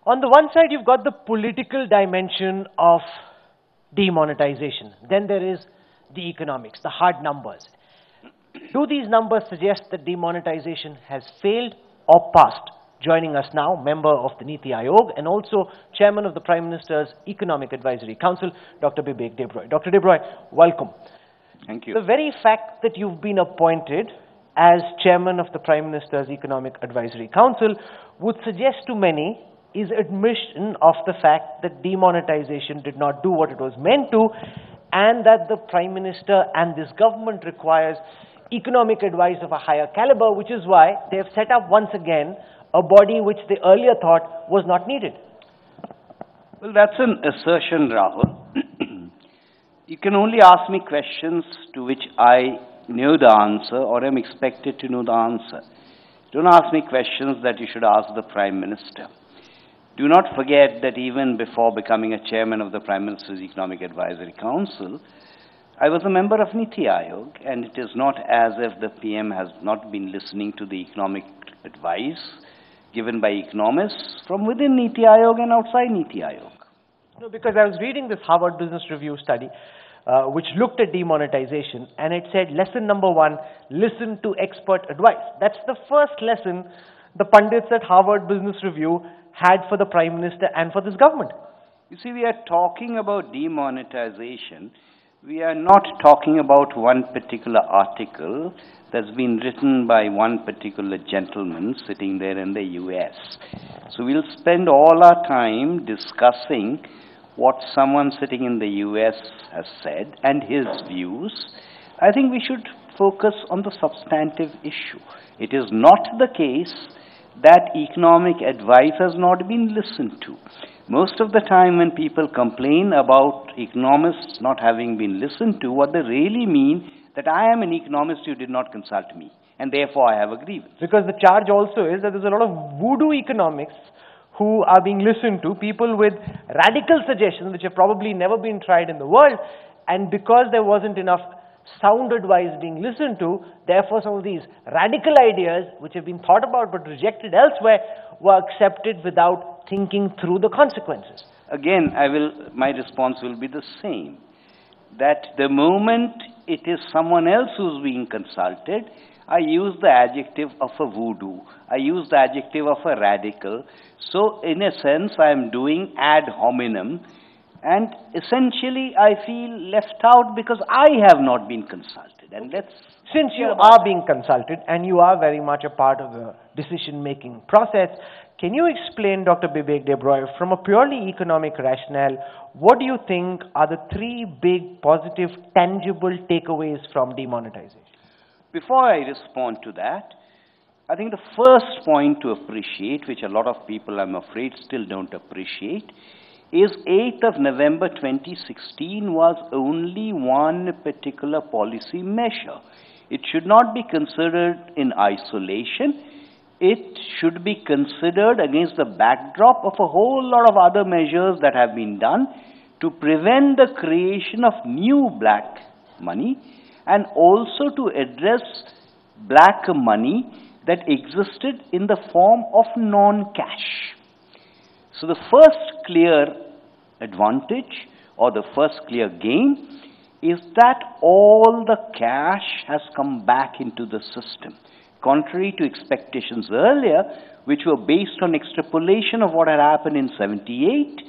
On the one side, you've got the political dimension of demonetization. Then there is the economics, the hard numbers. Do these numbers suggest that demonetization has failed or passed? Joining us now, member of the Niti Aayog and also chairman of the Prime Minister's Economic Advisory Council, Dr. Bibek Debroy. Dr. Debroy, welcome. Thank you. The very fact that you've been appointed as chairman of the Prime Minister's Economic Advisory Council would suggest to many is admission of the fact that demonetization did not do what it was meant to, and that the Prime Minister and this government requires economic advice of a higher caliber, which is why they have set up once again a body which they earlier thought was not needed. Well, that's an assertion, Rahul. You can only ask me questions to which I know the answer or am expected to know the answer. Don't ask me questions that you should ask the Prime Minister. Do not forget that even before becoming a chairman of the Prime Minister's Economic Advisory Council, I was a member of Niti Aayog, and it is not as if the PM has not been listening to the economic advice given by economists from within Niti Aayog and outside Niti Aayog. No, because I was reading this Harvard Business Review study, which looked at demonetization, and it said, lesson number 1, listen to expert advice. That's the first lesson the pundits at Harvard Business Review had for the Prime Minister and for this government. You see, we are talking about demonetization. We are not talking about one particular article that's been written by one particular gentleman sitting there in the US. So we'll spend all our time discussing what someone sitting in the US has said and his views. I think we should focus on the substantive issue. It is not the case that economic advice has not been listened to. Most of the time when people complain about economists not having been listened to, what they really mean that I am an economist, you did not consult me, and therefore I have a grievance. Because the charge also is that there's a lot of voodoo economics who are being listened to, people with radical suggestions which have probably never been tried in the world, and because there wasn't enough sound advice being listened to, therefore some of these radical ideas which have been thought about but rejected elsewhere were accepted without thinking through the consequences. Again, my response will be the same, that the moment it is someone else who's being consulted, I use the adjective of a voodoo, I use the adjective of a radical. So in a sense I am doing ad hominem, and essentially I feel left out because I have not been consulted. And since you are being consulted and you are very much a part of the decision-making process, can you explain, Dr. Bibek Debroy, from a purely economic rationale, what do you think are the 3 big, positive, tangible takeaways from demonetization? Before I respond to that, I think the first point to appreciate, which a lot of people, I'm afraid, still don't appreciate, is 8th of November 2016 was only one particular policy measure. It should not be considered in isolation. It should be considered against the backdrop of a whole lot of other measures that have been done to prevent the creation of new black money and also to address black money that existed in the form of non-cash. So the first clear advantage or the first clear gain is that all the cash has come back into the system. Contrary to expectations earlier, which were based on extrapolation of what had happened in 78,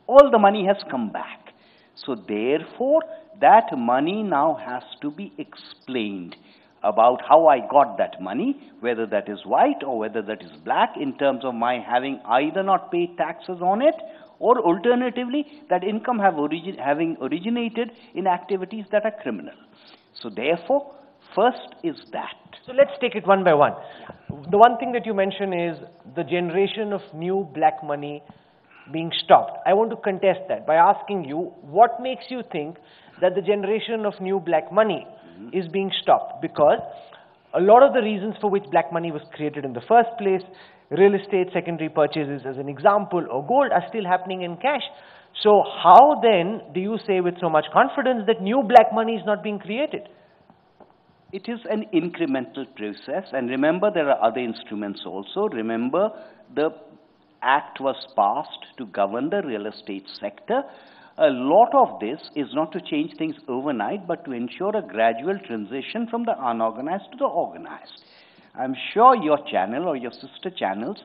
all the money has come back. So therefore, that money now has to be explained about how I got that money, whether that is white or whether that is black, in terms of my having either not paid taxes on it, or alternatively, that income having originated in activities that are criminal. So therefore, first is that. So let's take it one by one. The one thing that you mention is the generation of new black money being stopped. I want to contest that by asking you, what makes you think that the generation of new black money is being stopped? Because a lot of the reasons for which black money was created in the first place, real estate secondary purchases as an example, or gold, are still happening in cash. So how then do you say with so much confidence that new black money is not being created? It is an incremental process, and remember there are other instruments also. Remember the Act was passed to govern the real estate sector, a lot of this is not to change things overnight, but to ensure a gradual transition from the unorganized to the organized. I'm sure your channel or your sister channels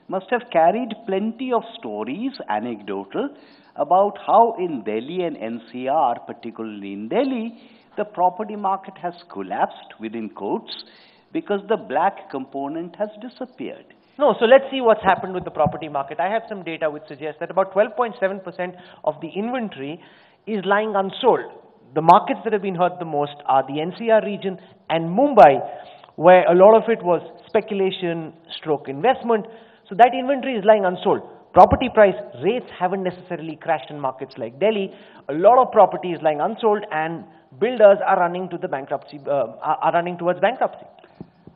must have carried plenty of stories, anecdotal, about how in Delhi and NCR, particularly in Delhi, the property market has collapsed, within quotes, because the black component has disappeared. No, so let's see what's happened with the property market. I have some data which suggests that about 12.7% of the inventory is lying unsold. The markets that have been hurt the most are the NCR region and Mumbai, where a lot of it was speculation stroke investment. So that inventory is lying unsold. Property price rates haven't necessarily crashed in markets like Delhi. A lot of property is lying unsold, and builders are running to the bankruptcy, are running towards bankruptcy.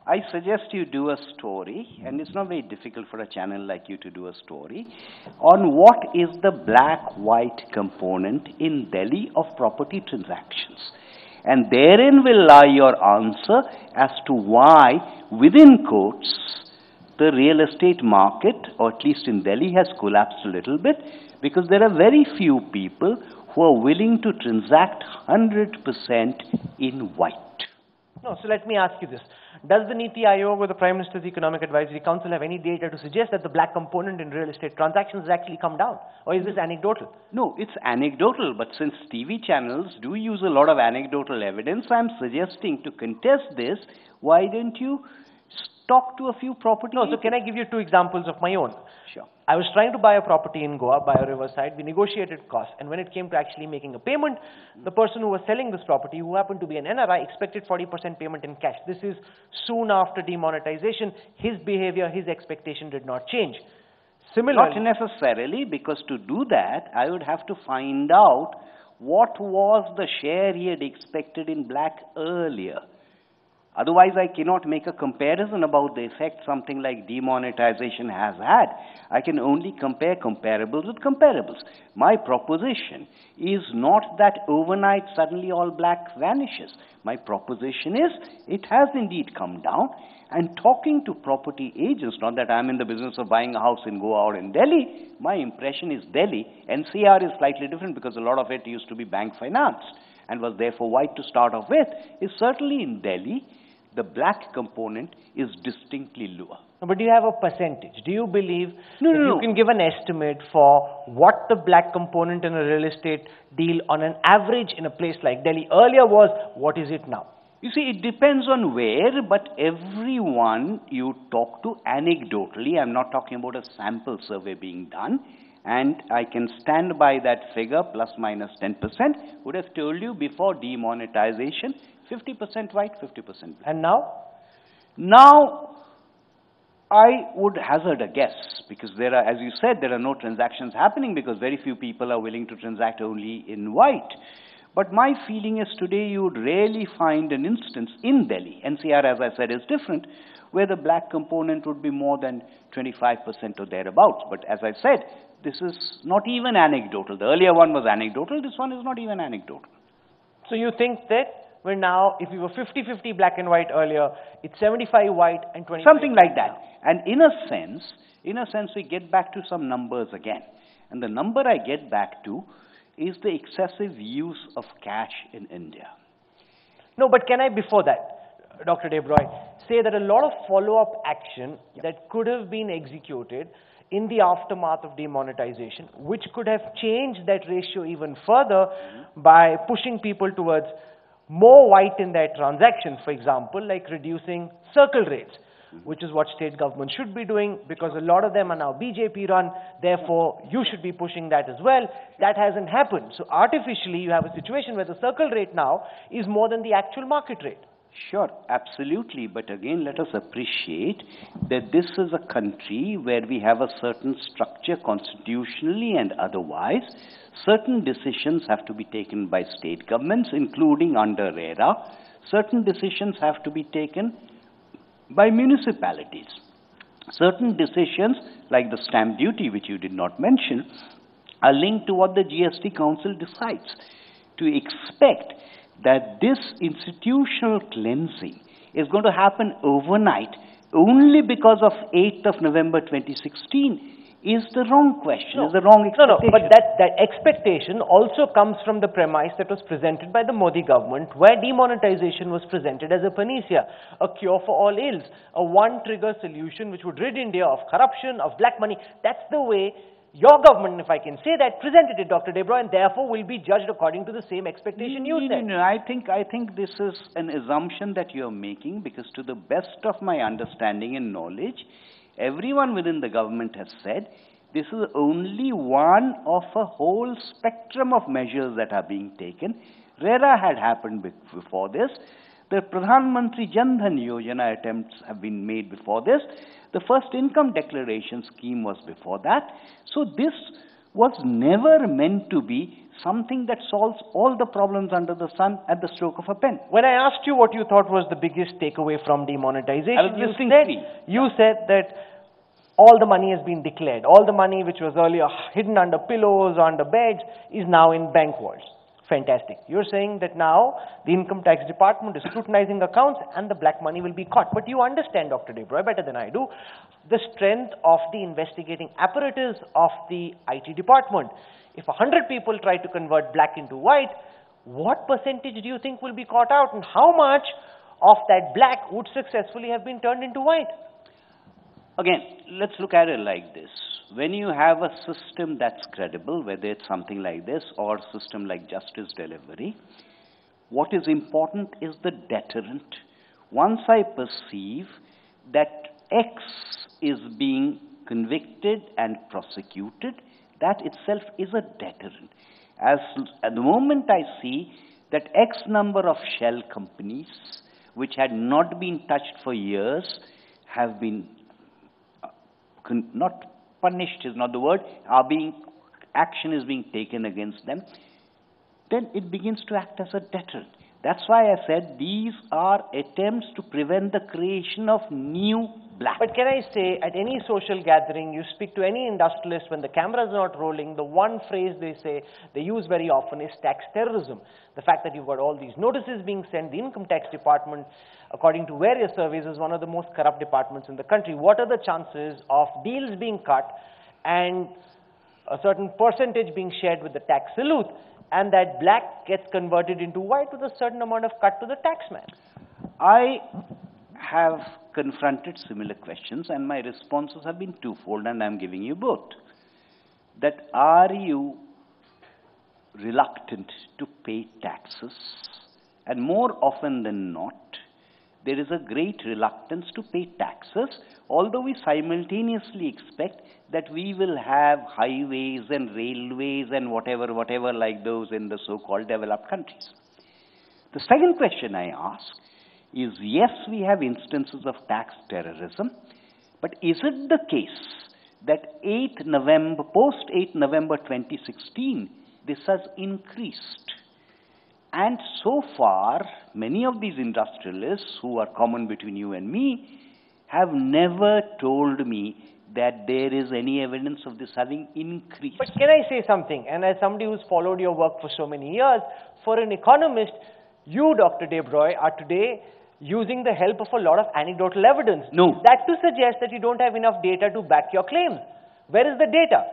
I suggest you do a story, and it's not very difficult for a channel like you to do a story, on what is the black-white component in Delhi of property transactions. And therein will lie your answer as to why, within quotes, the real estate market, or at least in Delhi, has collapsed a little bit, because there are very few people who are willing to transact 100% in white. No, so let me ask you this. Does the Niti Aayog or the Prime Minister's Economic Advisory Council have any data to suggest that the black component in real estate transactions has actually come down? Or is this anecdotal? No, it's anecdotal, but since TV channels do use a lot of anecdotal evidence, I'm suggesting to contest this, why don't you talk to a few property No, so agents? can I give you two examples of my own? Sure. I was trying to buy a property in Goa, by a riverside. We negotiated costs, and when it came to actually making a payment, the person who was selling this property, who happened to be an NRI, expected 40% payment in cash. This is soon after demonetization. His behavior, his expectation did not change. Similarly, Not necessarily, because to do that, I would have to find out what was the share he had expected in black earlier. Otherwise, I cannot make a comparison about the effect something like demonetization has had. I can only compare comparables with comparables. My proposition is not that overnight suddenly all black vanishes. My proposition is it has indeed come down. And talking to property agents, not that I'm in the business of buying a house in Goa or in Delhi, my impression is Delhi. NCR is slightly different because a lot of it used to be bank financed and was therefore white to start off with, is certainly in Delhi, the black component is distinctly lower. but do you have a percentage? Do you believe No, that no, you no. can give an estimate for what the black component in a real estate deal on an average in a place like Delhi earlier was, what is it now? You see, it depends on where, but everyone you talk to anecdotally, I'm not talking about a sample survey being done, and I can stand by that figure, plus minus 10%, would have told you before demonetization, 50% white, 50% black. And now? Now, I would hazard a guess, because there are, as you said, there are no transactions happening because very few people are willing to transact only in white. But my feeling is today you would rarely find an instance in Delhi, NCR as I said is different, where the black component would be more than 25% or thereabouts. But as I said, this is not even anecdotal. The earlier one was anecdotal, this one is not even anecdotal. So you think that we're now, if we were 50-50 black and white earlier, it's 75 white and 25 Something like black that. And in a sense, we get back to some numbers again. And the number I get back to is the excessive use of cash in India. No, but can I, before that, Dr. Debroy, say that a lot of follow-up action that could have been executed in the aftermath of demonetization, which could have changed that ratio even further by pushing people towards more white in their transactions, for example, like reducing circle rates, which is what state governments should be doing, because a lot of them are now BJP run, therefore you should be pushing that as well. That hasn't happened. So artificially you have a situation where the circle rate now is more than the actual market rate. Sure, absolutely. But again, let us appreciate that this is a country where we have a certain structure constitutionally and otherwise. Certain decisions have to be taken by state governments, including under RERA. Certain decisions have to be taken by municipalities. Certain decisions, like the stamp duty, which you did not mention, are linked to what the GST Council decides. To expect that this institutional cleansing is going to happen overnight only because of 8th of November 2016 is the wrong question, No. is the wrong No, no, expectation. but that expectation also comes from the premise that was presented by the Modi government, where demonetization was presented as a panacea, a cure for all ills, a one-trigger solution which would rid India of corruption, of black money. That's the way your government, if I can say that, presented it, Dr. Debroy, and therefore will be judged according to the same expectation you said. No, I think this is an assumption that you're making, because to the best of my understanding and knowledge, everyone within the government has said this is only one of a whole spectrum of measures that are being taken. RERA had happened before this. The Pradhan Mantri Jan Dhan Yojana attempts have been made before this. The first income declaration scheme was before that. So this was never meant to be something that solves all the problems under the sun at the stroke of a pen. When I asked you what you thought was the biggest takeaway from demonetization, I was listening to you. You said that all the money has been declared. All the money which was earlier hidden under pillows, under beds, is now in bank vaults. Fantastic. You're saying that now the income tax department is scrutinizing accounts and the black money will be caught. But you understand, Dr. Debroy, better than I do, the strength of the investigating apparatus of the IT department. If 100 people try to convert black into white, what percentage do you think will be caught out, and how much of that black would successfully have been turned into white? Again, let's look at it like this. When you have a system that's credible, whether it's something like this or a system like justice delivery, what is important is the deterrent. Once I perceive that X is being convicted and prosecuted, that itself is a deterrent. At the moment I see that X number of shell companies, which had not been touched for years, have been not punished is not the word, action is being taken against them, then it begins to act as a deterrent. That's why I said these are attempts to prevent the creation of new black. But can I say, at any social gathering, you speak to any industrialist, when the cameras are not rolling, the one phrase they use very often is tax terrorism. The fact that you've got all these notices being sent, the income tax department, according to various surveys, is one of the most corrupt departments in the country. What are the chances of deals being cut and a certain percentage being shared with the tax salute, and that black gets converted into white with a certain amount of cut to the taxman? I have confronted similar questions, and my responses have been twofold, and I'm giving you both. That are you reluctant to pay taxes? And more often than not, there is a great reluctance to pay taxes, although we simultaneously expect that we will have highways and railways and whatever like those in the so-called developed countries. The second question I ask is, yes, we have instances of tax terrorism, but is it the case that post 8 November 2016, this has increased? And so far, many of these industrialists who are common between you and me have never told me that there is any evidence of this having increased. But can I say something? And as somebody who's followed your work for so many years, for an economist, you, Dr. Debroy, are today using the help of a lot of anecdotal evidence. No. Is that to suggest that you don't have enough data to back your claims? Where is the data?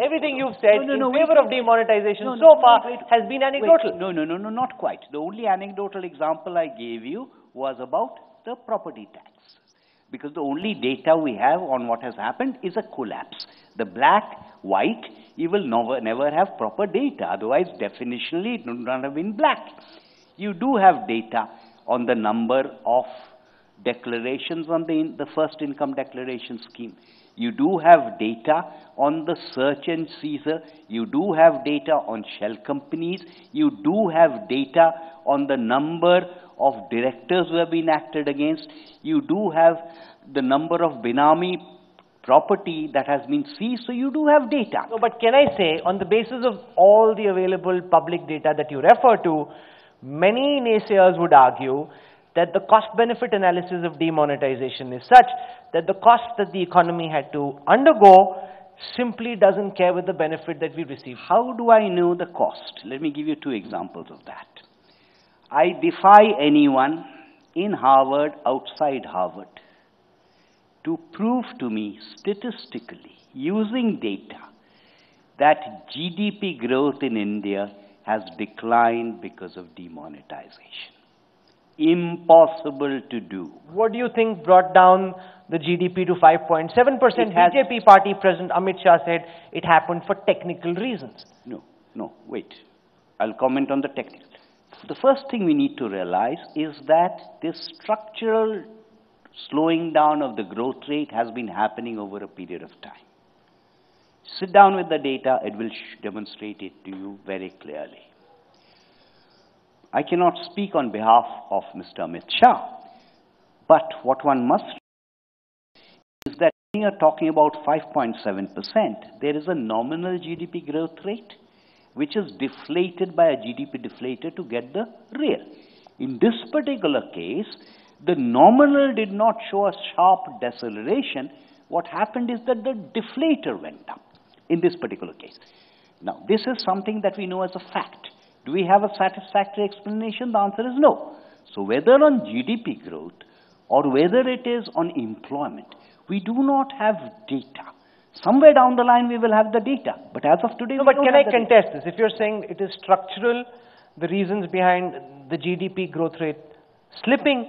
Everything you've said in favor of demonetization so far has been anecdotal. No, not quite. The only anecdotal example I gave you was about the property tax. Because the only data we have on what has happened is a collapse. The black, white, you will never have proper data. Otherwise, definitionally, it would not have been black. You do have data on the number of declarations on the first income declaration scheme. You do have data on the search and seizure. You do have data on shell companies. You do have data on the number of directors who have been acted against. You do have the number of Benami property that has been seized. So you do have data. No, but can I say, on the basis of all the available public data that you refer to, many naysayers would argue that the cost-benefit analysis of demonetization is such that the cost that the economy had to undergo simply doesn't care with the benefit that we receive. How do I know the cost? Let me give you two examples of that. I defy anyone in Harvard, outside Harvard, to prove to me statistically, using data, that GDP growth in India has declined because of demonetization. Impossible to do. What do you think brought down the GDP to 5.7%? BJP party President Amit Shah said it happened for technical reasons. No, wait. I'll comment on the technical. The first thing we need to realize is that this structural slowing down of the growth rate has been happening over a period of time. Sit down with the data, it will demonstrate it to you very clearly. I cannot speak on behalf of Mr. Amit Shah, but what one must is that when you are talking about 5.7%, there is a nominal GDP growth rate which is deflated by a GDP deflator to get the real. In this particular case, the nominal did not show a sharp deceleration. What happened is that the deflator went up in this particular case. Now, this is something that we know as a fact. Do we have a satisfactory explanation? The answer is no. So whether on GDP growth or whether it is on employment, we do not have data. Somewhere down the line we will have the data, but as of today, no, but can I contest this? If you're saying it is structural, the reasons behind the GDP growth rate slipping,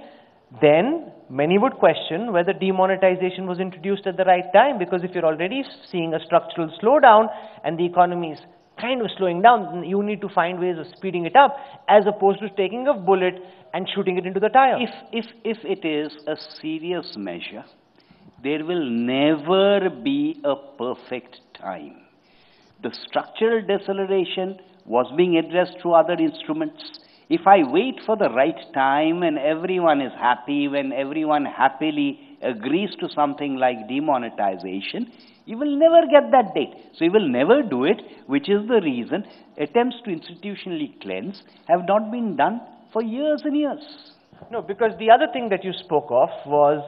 then many would question whether demonetization was introduced at the right time, because if you're already seeing a structural slowdown and the economy is kind of slowing down, you need to find ways of speeding it up as opposed to taking a bullet and shooting it into the tire. If it is a serious measure, there will never be a perfect time. The structural deceleration was being addressed through other instruments. If I wait for the right time and everyone is happy, when everyone happily agrees to something like demonetization, you will never get that date. So you will never do it, which is the reason attempts to institutionally cleanse have not been done for years and years. No, because the other thing that you spoke of was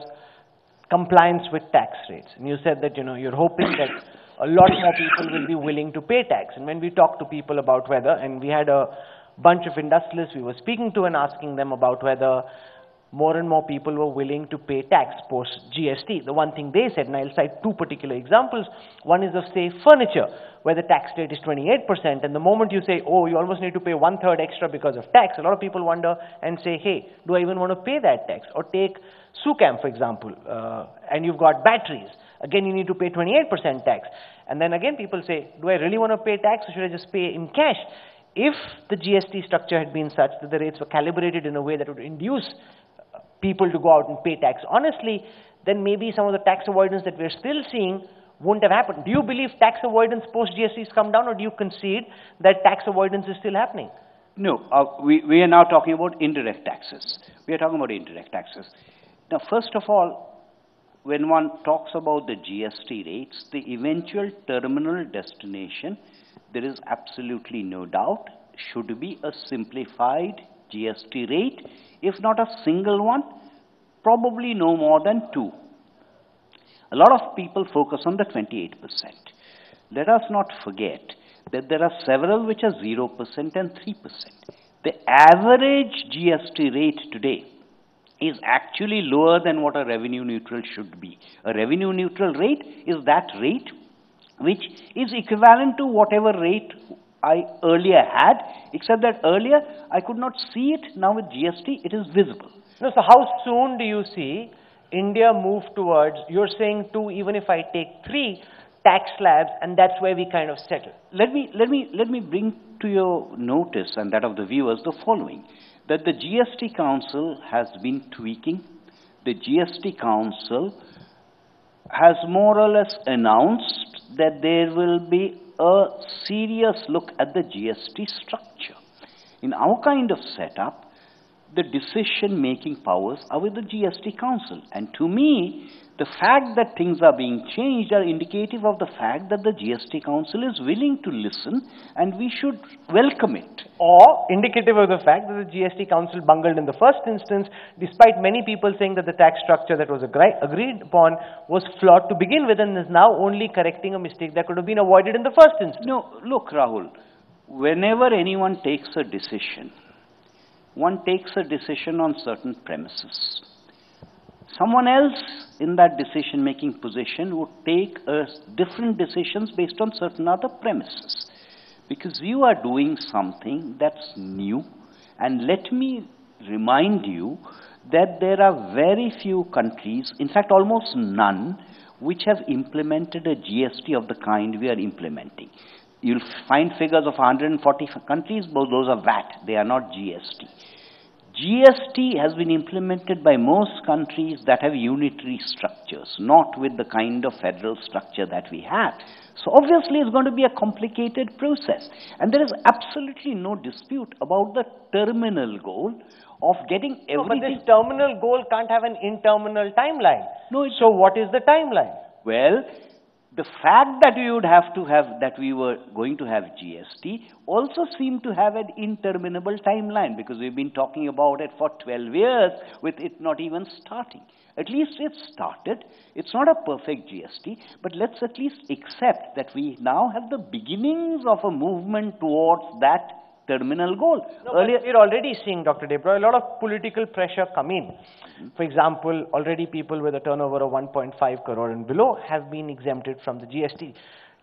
compliance with tax rates. And you said that, you're hoping that a lot more people will be willing to pay tax. And when we talk to people about whether, and we had a bunch of industrialists we were speaking to and asking them about whether more and more people were willing to pay tax post GST. The one thing they said, and I'll cite two particular examples. One is of, say, furniture, where the tax rate is 28%, and the moment you say, oh, you almost need to pay 1/3 extra because of tax, a lot of people wonder and say, hey, do I even want to pay that tax? Or take SuCam, for example, and you've got batteries. Again, you need to pay 28% tax. And then again, people say, do I really want to pay tax, or should I just pay in cash? If the GST structure had been such that the rates were calibrated in a way that would induce people to go out and pay tax honestly, then maybe some of the tax avoidance that we're still seeing wouldn't have happened. Do you believe tax avoidance post-GST has come down, or do you concede that tax avoidance is still happening? No, we are now talking about indirect taxes. We are talking about indirect taxes. Now, first of all, when one talks about the GST rates, the eventual terminal destination, there is absolutely no doubt, should be a simplified GST rate, if not a single one, probably no more than 2. A lot of people focus on the 28%. Let us not forget that there are several which are 0% and 3%. The average GST rate today is actually lower than what a revenue neutral should be. A revenue neutral rate is that rate which is equivalent to whatever rate I earlier had, except that earlier I could not see it. Now with GST, it is visible. No, so how soon do you see India move towards, you're saying 2, even if I take 3 tax slabs, and that's where we kind of settle? Let me bring to your notice and that of the viewers the following, that the GST Council has been tweaking. The GST Council has more or less announced that there will be a serious look at the GST structure. In our kind of setup, the decision-making powers are with the GST Council. And to me, the fact that things are being changed are indicative of the fact that the GST Council is willing to listen, and we should welcome it. Or indicative of the fact that the GST Council bungled in the first instance, despite many people saying that the tax structure that was agreed upon was flawed to begin with, and is now only correcting a mistake that could have been avoided in the first instance. No, look, Rahul, whenever anyone takes a decision, one takes a decision on certain premises. Someone else in that decision-making position would take different decisions based on certain other premises. Because you are doing something that's new, and let me remind you that there are very few countries, in fact almost none, which have implemented a GST of the kind we are implementing. You'll find figures of 140 countries, but those are VAT, they are not GST. GST has been implemented by most countries that have unitary structures, not with the kind of federal structure that we have. So obviously it's going to be a complicated process. And there is absolutely no dispute about the terminal goal of getting everything. No, but this terminal goal can't have an in-terminal timeline. No, so what is the timeline? Well, the fact that we would have to have, that we were going to have GST also seemed to have an interminable timeline, because we've been talking about it for 12 years with it not even starting. At least it started. It's not a perfect GST, but let's at least accept that we now have the beginnings of a movement towards that terminal goal. No, earlier, we're already seeing, Dr. Debroy, a lot of political pressure come in. For example, already people with a turnover of 1.5 crore and below have been exempted from the GST.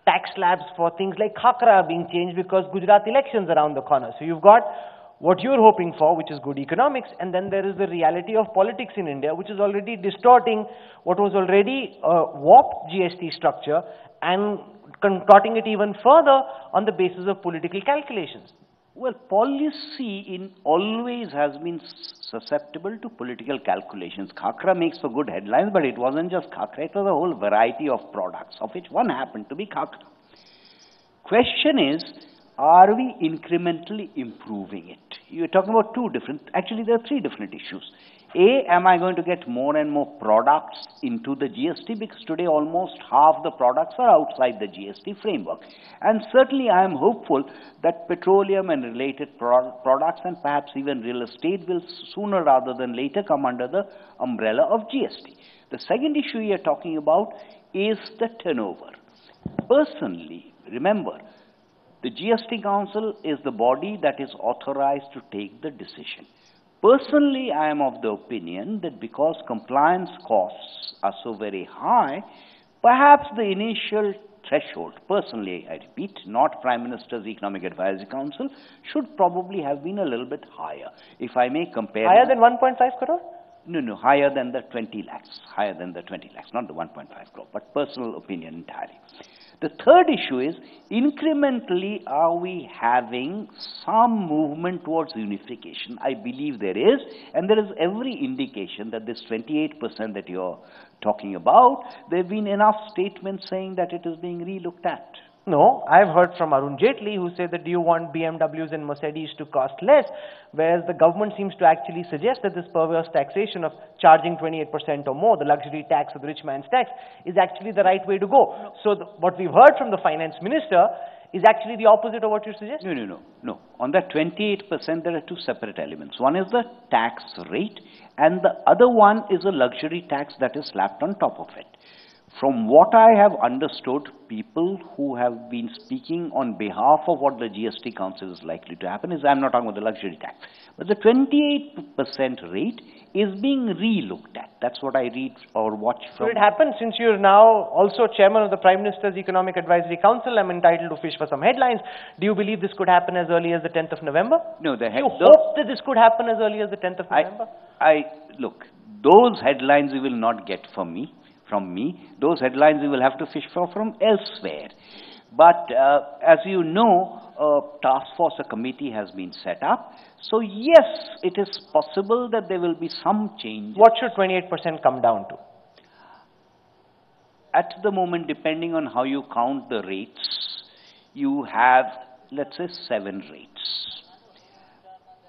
Tax slabs for things like khakra are being changed because Gujarat elections are around the corner. So you've got what you're hoping for, which is good economics, and then there is the reality of politics in India, which is already distorting what was already a warped GST structure and contorting it even further on the basis of political calculations. Well, policy always has been susceptible to political calculations. Khakra makes for good headlines, but it wasn't just khakra, it was a whole variety of products, of which one happened to be khakra. Question is, are we incrementally improving it? You're talking about actually there are three different issues. A, am I going to get more and more products into the GST? Because today almost half the products are outside the GST framework. And certainly I am hopeful that petroleum and related products and perhaps even real estate will sooner rather than later come under the umbrella of GST. The second issue we are talking about is the turnover. Personally, remember, the GST Council is the body that is authorized to take the decision. Personally, I am of the opinion that because compliance costs are so very high, perhaps the initial threshold, personally I repeat, not Prime Minister's Economic Advisory Council, should probably have been a little bit higher. If I may compare... Higher than 1.5 crore? No, higher than the 20 lakhs. Higher than the 20 lakhs, not the 1.5 crore, but personal opinion entirely. The third issue is, incrementally, are we having some movement towards unification? I believe there is, and there is every indication that this 28% that you're talking about, there have been enough statements saying that it is being relooked at. No, I've heard from Arun Jaitley who said that do you want BMWs and Mercedes to cost less, whereas the government seems to actually suggest that this perverse taxation of charging 28% or more, the luxury tax or the rich man's tax, is actually the right way to go. So what we've heard from the finance minister is actually the opposite of what you're suggesting. No. On that 28%, there are two separate elements. One is the tax rate, and the other one is a luxury tax that is slapped on top of it. From what I have understood, people who have been speaking on behalf of what the GST Council is likely to happen is, I'm not talking about the luxury tax, but the 28% rate is being re-looked at. That's what I read or watch from. So it happens, since you're now also chairman of the Prime Minister's Economic Advisory Council, I'm entitled to fish for some headlines. Do you believe this could happen as early as the 10th of November? No, you hope that this could happen as early as the 10th of November? Look, those headlines you will not get from me. Those headlines you will have to fish for from elsewhere. But as you know, a task force, a committee has been set up. So yes, it is possible that there will be some change. What should 28% come down to? At the moment, depending on how you count the rates, you have, let's say, 7 rates.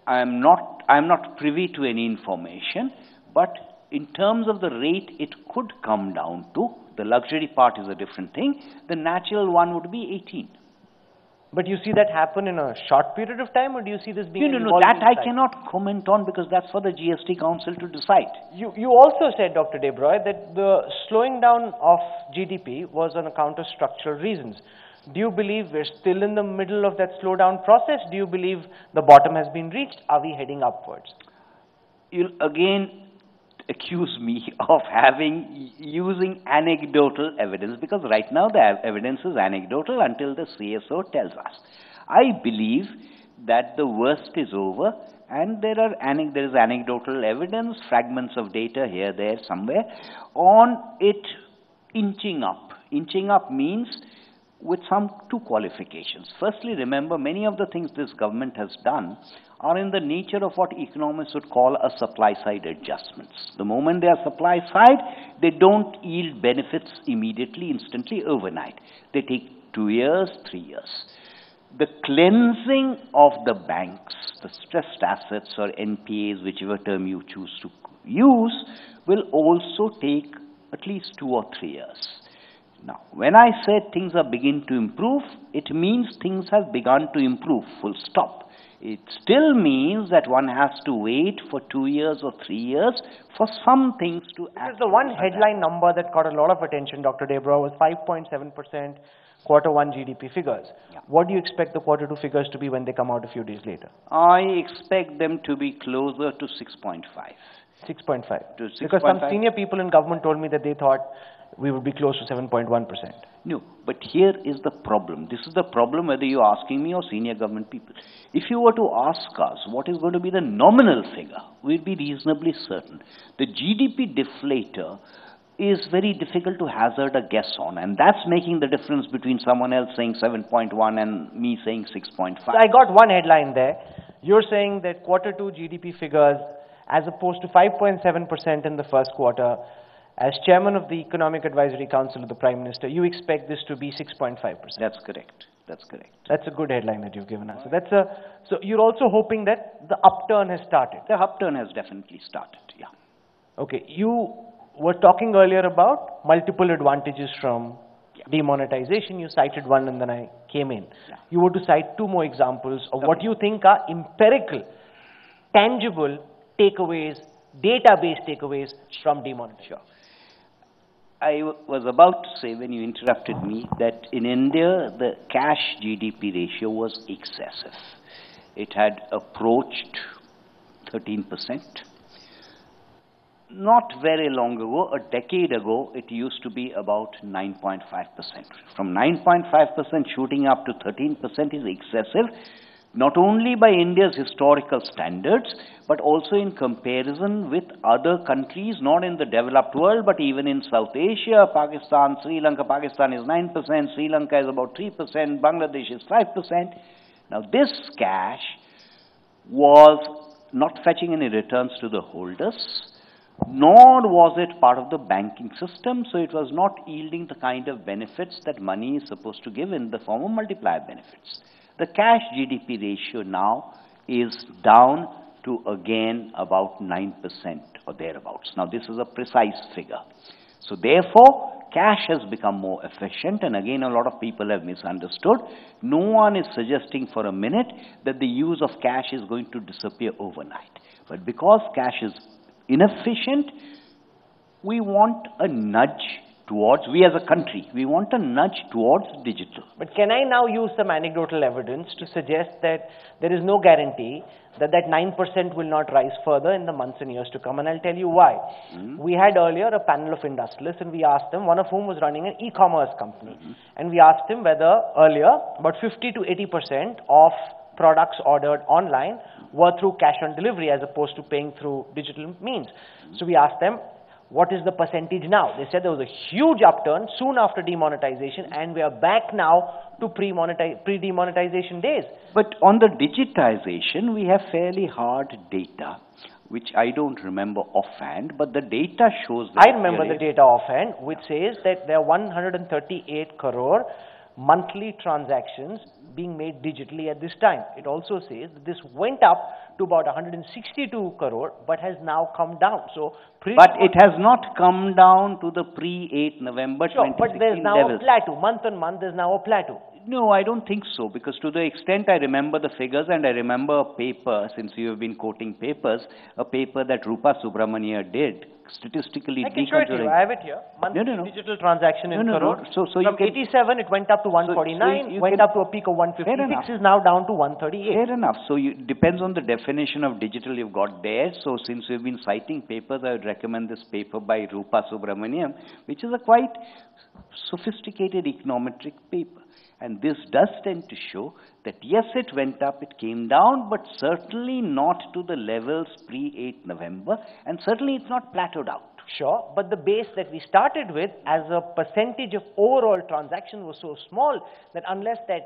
I'm not privy to any information, but in terms of the rate it could come down to, the luxury part is a different thing, the natural one would be 18. But you see that happen in a short period of time, or do you see this being No, that I cannot comment on, because that's for the GST Council to decide. You also said, Dr. Debroy, that the slowing down of GDP was on account of structural reasons. Do you believe we're still in the middle of that slowdown process? Do you believe the bottom has been reached? Are we heading upwards? You'll again accuse me of using anecdotal evidence, because right now the evidence is anecdotal until the CSO tells us. I believe that the worst is over, and there is anecdotal evidence, fragments of data here, there, somewhere, on it inching up. Inching up means with two qualifications. Firstly, remember, many of the things this government has done are in the nature of what economists would call a supply-side adjustments. The moment they are supply-side, they don't yield benefits immediately, instantly, overnight. They take 2 years, 3 years. The cleansing of the banks, the stressed assets or NPAs, whichever term you choose to use, will also take at least 2 or 3 years. Now, when I said things are beginning to improve, it means things have begun to improve, full stop. It still means that one has to wait for 2 years or 3 years for some things to act. Because the one headline number that got a lot of attention, Dr. Debroy, was 5.7% Q1 GDP figures. Yeah. What do you expect the Q2 figures to be when they come out a few days later? I expect them to be closer to 6.5. 6.5. Because some senior people in government told me that they thought we would be close to 7.1%. No, but here is the problem. This is the problem whether you're asking me or senior government people. If you were to ask us what is going to be the nominal figure, we'd be reasonably certain. The GDP deflator is very difficult to hazard a guess on, and that's making the difference between someone else saying 7.1 and me saying 6.5. So I got one headline there. You're saying that Q2 GDP figures, as opposed to 5.7% in the first quarter, as chairman of the Economic Advisory Council of the Prime Minister, you expect this to be 6.5%. That's correct. That's correct. That's a good headline that you've given us. So so you're also hoping that the upturn has started. The upturn has definitely started, yeah. Okay, you were talking earlier about multiple advantages from demonetization. You cited one and then I came in. Yeah. You were to cite 2 more examples of what you think are empirical, tangible takeaways, database takeaways from demonetization. Sure. I was about to say when you interrupted me that in India the cash GDP ratio was excessive. It had approached 13%. Not very long ago, a decade ago, it used to be about 9.5%. From 9.5% shooting up to 13% is excessive, not only by India's historical standards, but also in comparison with other countries, not in the developed world, but even in South Asia, Pakistan, Sri Lanka. Pakistan is 9%, Sri Lanka is about 3%, Bangladesh is 5%. Now this cash was not fetching any returns to the holders, nor was it part of the banking system, so it was not yielding the kind of benefits that money is supposed to give in the form of multiplier benefits. The cash GDP ratio now is down to again about 9% or thereabouts. Now this is a precise figure. So therefore, cash has become more efficient, and again a lot of people have misunderstood. No one is suggesting for a minute that the use of cash is going to disappear overnight. But because cash is inefficient, we want a nudge towards, we as a country, we want a nudge towards digital. But can I now use some anecdotal evidence to suggest that there is no guarantee that that 9% will not rise further in the months and years to come? And I'll tell you why. We had earlier a panel of industrialists and we asked them, one of whom was running an e-commerce company, and we asked him whether earlier about 50 to 80% of products ordered online were through cash on delivery as opposed to paying through digital means. So we asked them, what is the percentage now? They said there was a huge upturn soon after demonetization, and we are back now to pre-demonetization days. But on the digitization, we have fairly hard data, which I don't remember offhand, but the data shows that... I remember the data offhand, which says that there are 138 crore monthly transactions being made digitally at this time. It also says that this went up to about 162 crore, but has now come down. So, but it has not come down to the pre-8 November 2016 but there's now levels. A plateau. Month on month, there's now a plateau. No, I don't think so, because to the extent I remember the figures, and I remember a paper, since you have been quoting papers, a paper that Rupa Subramania did, statistically I can show it to you. I have it here. Monthly digital transaction in crore. So from 87, it went up to 149, went up to a peak of 156, is now down to 138. Fair enough. So depends on the definition of digital you've got there. So since we've been citing papers, I would recommend this paper by Rupa Subramaniam, which is a quite sophisticated econometric paper. And this does tend to show that yes, it went up, it came down, but certainly not to the levels pre-8 November, and certainly it's not plateaued out. Sure, but the base that we started with as a percentage of overall transaction was so small that unless that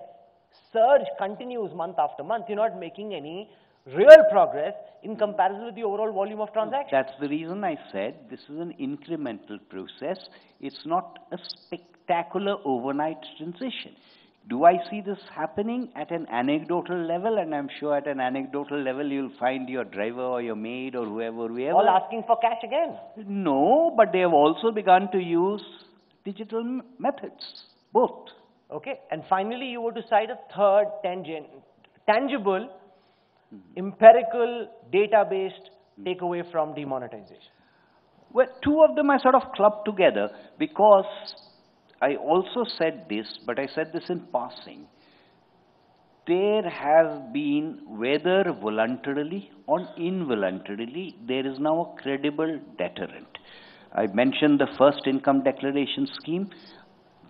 surge continues month after month, you're not making any real progress in comparison with the overall volume of transactions. That's the reason I said this is an incremental process. It's not a spectacular overnight transition. Do I see this happening at an anecdotal level? And I'm sure at an anecdotal level you'll find your driver or your maid or whoever. All asking for cash again. No, but they have also begun to use digital methods, both. Okay, and finally you were to cite a third tangible, empirical, data-based takeaway from demonetization. Well, two of them I sort of clubbed together because I also said this, but I said this in passing. There have been, whether voluntarily or involuntarily, there is now a credible deterrent. I mentioned the first income declaration scheme.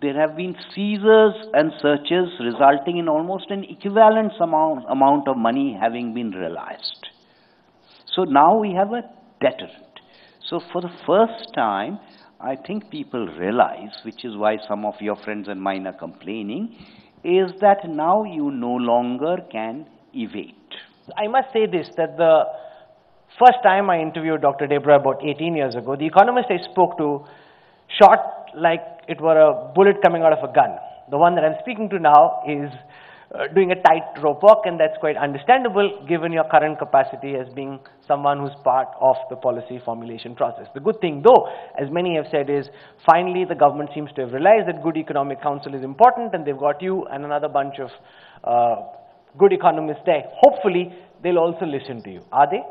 There have been seizures and searches resulting in almost an equivalent amount of money having been realized. So now we have a deterrent. So for the first time, I think people realize, which is why some of your friends and mine are complaining, is that now you no longer can evade. I must say this, that the first time I interviewed Dr. Debroy about 18 years ago, the economist I spoke to shot like it were a bullet coming out of a gun. The one that I'm speaking to now is doing a tightrope walk, and that's quite understandable given your current capacity as being someone who's part of the policy formulation process. The good thing though, as many have said, is finally the government seems to have realized that good economic counsel is important, and they've got you and another bunch of good economists there. Hopefully they'll also listen to you. Are they?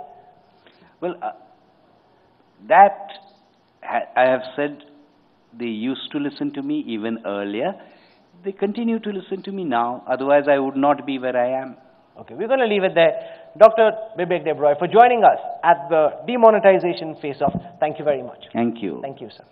Well, that I have said they used to listen to me even earlier. They continue to listen to me now, otherwise I would not be where I am. Okay, we're going to leave it there. Dr. Bibek Debroy, for joining us at the demonetization face-off. Thank you very much. Thank you. Thank you, sir.